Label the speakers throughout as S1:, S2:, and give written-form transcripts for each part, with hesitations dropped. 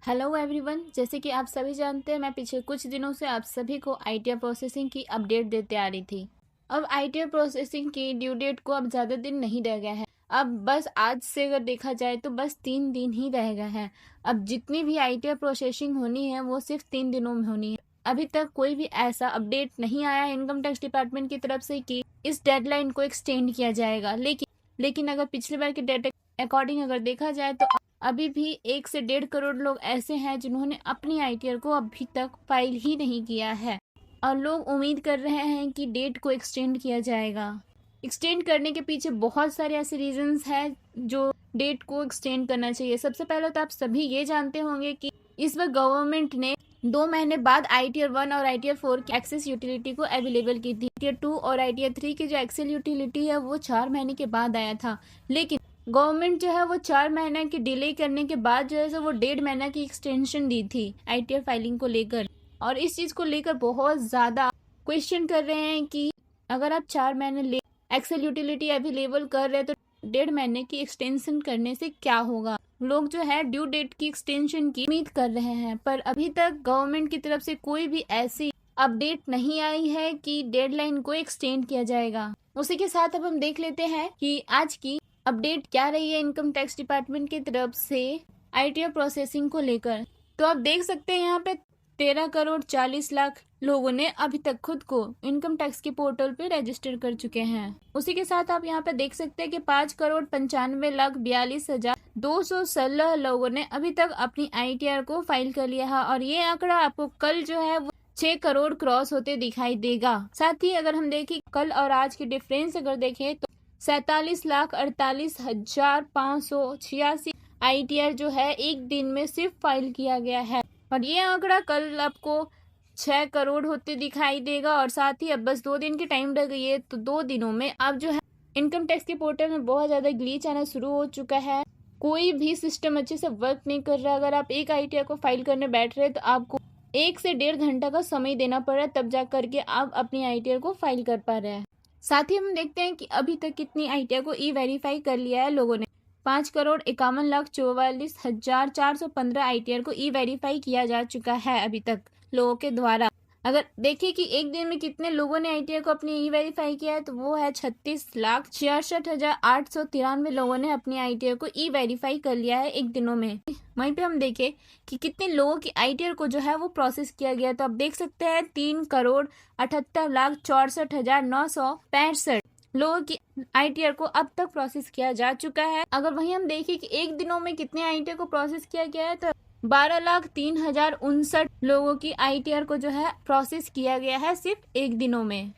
S1: Hello everyone, जैसे कि आप सभी जानते हैं मैं पिछले कुछ दिनों से आप सभी को आईटीआर प्रोसेसिंग की अपडेट देते आ रही थी। अब आईटीआर प्रोसेसिंग की ड्यू डेट को अब ज़्यादा दिन नहीं रह गया है। अब बस आज से अगर देखा जाए तो बस 3 दिन ही रह गए हैं। अब जितनी भी आईटीआर प्रोसेसिंग होनी है वो सिर्फ 3 दिनों में होनी है। अभी तक कोई भी ऐसा अपडेट नहीं आया इनकम टैक्स डिपार्टमेंट की तरफ से कि इस डेडलाइन को एक्सटेंड किया जाएगा। लेकिन अगर पिछली बार के डेटा अकॉर्डिंग अगर देखा जाए तो अभी भी 1 से 1.5 करोड़ लोग ऐसे हैं जिन्होंने अपनी आईटीआर को अभी तक फाइल ही नहीं किया है और लोग उम्मीद कर रहे हैं कि डेट को एक्सटेंड किया जाएगा। एक्सटेंड करने के पीछे बहुत सारे ऐसे रीजंस हैं जो डेट को एक्सटेंड करना चाहिए। सबसे पहले तो आप सभी ये जानते होंगे कि इस बार गवर्नमेंट ने 2 महीने बाद आईटीआर 1 और आईटीआर 4 की एक्सेस यूटिलिटी को अवेलेबल की थी। आईटीआर 2 और आईटीआर 3 की जो एक्सेस यूटिलिटी है वो 4 महीने के बाद आया था, लेकिन गवर्नमेंट जो है वो 4 महीने की डिले करने के बाद जो है वो 1.5 महीना की एक्सटेंशन दी थी आईटीआर फाइलिंग को लेकर। और इस चीज को लेकर बहुत ज्यादा क्वेश्चन कर रहे हैं कि अगर आप 4 महीने ले एक्सेल यूटिलिटी अवेलेबल कर रहे हैं तो 1.5 महीने की एक्सटेंशन करने से क्या होगा। लोग जो है ड्यू डेट की एक्सटेंशन की उम्मीद कर रहे हैं, पर अभी तक गवर्नमेंट की तरफ से कोई भी ऐसी अपडेट नहीं आई है कि डेडलाइन को एक्सटेंड किया जाएगा। उसी के साथ अब हम देख लेते हैं कि आज की अपडेट क्या रही है इनकम टैक्स डिपार्टमेंट की तरफ से आईटीआर प्रोसेसिंग को लेकर। तो आप देख सकते हैं यहाँ पे 13 करोड़ 40 लाख लोगों ने अभी तक खुद को इनकम टैक्स के पोर्टल पे रजिस्टर कर चुके हैं। उसी के साथ आप यहाँ पे देख सकते हैं कि 5 करोड़ 95 लाख 42 हजार 216 लोगों ने अभी तक अपनी आईटीआर को फाइल कर लिया है और ये आंकड़ा आपको कल जो है वो 6 करोड़ क्रॉस होते दिखाई देगा। साथ ही अगर हम देखें कल और आज की डिफरेंस अगर देखें तो 47,48,586 आईटीआर जो है एक दिन में सिर्फ फाइल किया गया है और ये आंकड़ा कल आपको 6 करोड़ होते दिखाई देगा। और साथ ही अब बस 2 दिन की टाइम रह गई है, तो 2 दिनों में अब जो है इनकम टैक्स के पोर्टल में बहुत ज्यादा ग्लिच आना शुरू हो चुका है। कोई भी सिस्टम अच्छे से वर्क नहीं कर रहा। अगर आप एक आईटीआर को फाइल करने बैठ रहे हैं तो आपको 1 से 1.5 घंटा का समय देना पड़ रहा है, तब जा करके आप अपनी आईटीआर को फाइल कर पा रहे हैं। साथ ही हम देखते हैं कि अभी तक कितनी आईटीआर को ई वेरीफाई कर लिया है लोगों ने। 5 करोड़ 51 लाख 44,415 आईटीआर को ई वेरीफाई किया जा चुका है अभी तक लोगों के द्वारा। अगर देखिए कि एक दिन में कितने लोगों ने आईटीआर को अपनी ई वेरीफाई किया है तो वो है 36,66,893 लोगों ने अपनी आईटीआर को ई वेरीफाई कर लिया है एक दिनों में। वहीं पे हम देखें कि कितने लोगों की आईटीआर को जो है वो प्रोसेस किया गया, तो आप देख सकते हैं 3 करोड़ 78 लाख 64,965 लोगों की आईटीआर को अब तक प्रोसेस किया जा चुका है। अगर वहीं हम देखें कि एक दिनों में कितने आईटीआर को प्रोसेस किया गया है तो 12,03,059 लोगों की आईटीआर को जो है प्रोसेस किया गया है सिर्फ एक दिनों में।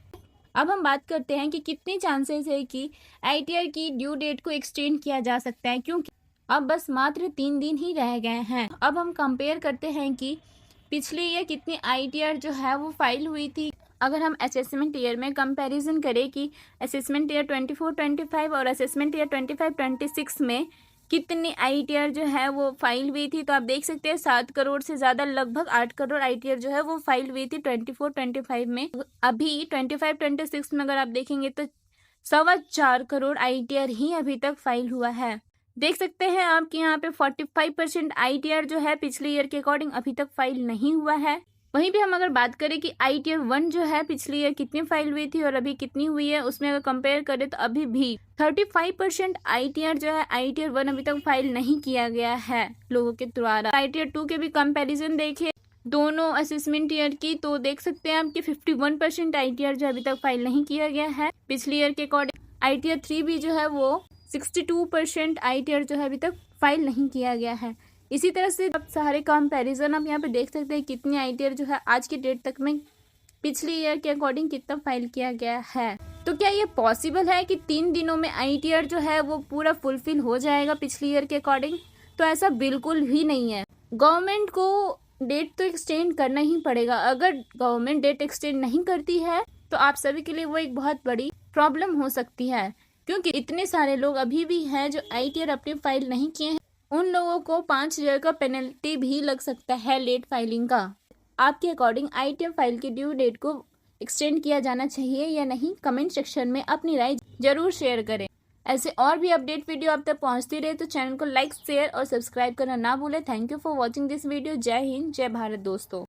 S1: अब हम बात करते हैं कि कितनी चांसेस है कि आईटीआर की ड्यू डेट को एक्सटेंड किया जा सकता है, क्योंकि अब बस मात्र 3 दिन ही रह गए हैं। अब हम कंपेयर करते हैं कि पिछले ईयर कितनी आईटीआर जो है वो फाइल हुई थी। अगर हम असेसमेंट ईयर में कंपैरिजन करें कि असेसमेंट ईयर 24-25 और असेसमेंट ईयर 25-26 में कितनी आईटीआर जो है वो फाइल हुई थी, तो आप देख सकते हैं 7 करोड़ से ज़्यादा, लगभग 8 करोड़ आईटीआर जो है वो फाइल हुई थी 24-25 में। अभी 25-26 में अगर आप देखेंगे तो 4.25 करोड़ आईटीआर ही अभी तक फाइल हुआ है। देख सकते हैं आप कि यहाँ पे 45% आईटीआर जो है पिछले ईयर के अकॉर्डिंग अभी तक फाइल नहीं हुआ है। वहीं पे हम अगर बात करें कि आईटीआर 1 जो है पिछले ईयर कितनी फाइल हुई थी और अभी कितनी हुई है, उसमें अगर कंपेयर करें तो अभी भी 35% आईटीआर जो है आईटीआर 1 अभी तक फाइल नहीं किया गया है लोगों के द्वारा। आईटीआर 2 के भी कंपैरिजन देखें दोनों असेसमेंट ईयर की, तो देख सकते हैं आप कि 51% आईटीआर जो अभी तक फाइल नहीं किया गया है पिछले ईयर के अकॉर्डिंग। आईटीआर 3 भी जो है वो 62% आईटीआर जो है अभी तक फाइल नहीं किया गया है। इसी तरह से अब सारे कंपैरिजन आप यहाँ पे देख सकते हैं कितनी आईटीआर जो है आज की डेट तक में पिछले ईयर के अकॉर्डिंग कितना फाइल किया गया है। तो क्या ये पॉसिबल है कि 3 दिनों में आईटीआर जो है वो पूरा फुलफिल हो जाएगा पिछले ईयर के अकॉर्डिंग? तो ऐसा बिल्कुल भी नहीं है। गवर्नमेंट को डेट तो एक्सटेंड करना ही पड़ेगा। अगर गवर्नमेंट डेट एक्सटेंड नहीं करती है तो आप सभी के लिए वो एक बहुत बड़ी प्रॉब्लम हो सकती है, क्योंकि इतने सारे लोग अभी भी हैं जो आईटीआर अपनी फाइल नहीं किए हैं। उन लोगों को 5,000 का पेनल्टी भी लग सकता है लेट फाइलिंग का। आपके अकॉर्डिंग आईटीआर फाइल की ड्यू डेट को एक्सटेंड किया जाना चाहिए या नहीं, कमेंट सेक्शन में अपनी राय जरूर शेयर करें। ऐसे और भी अपडेट वीडियो आप तक पहुंचती रहे तो चैनल को लाइक शेयर और सब्सक्राइब करना ना भूलें। Thank you for watching this video. जय हिंद, जय भारत दोस्तों।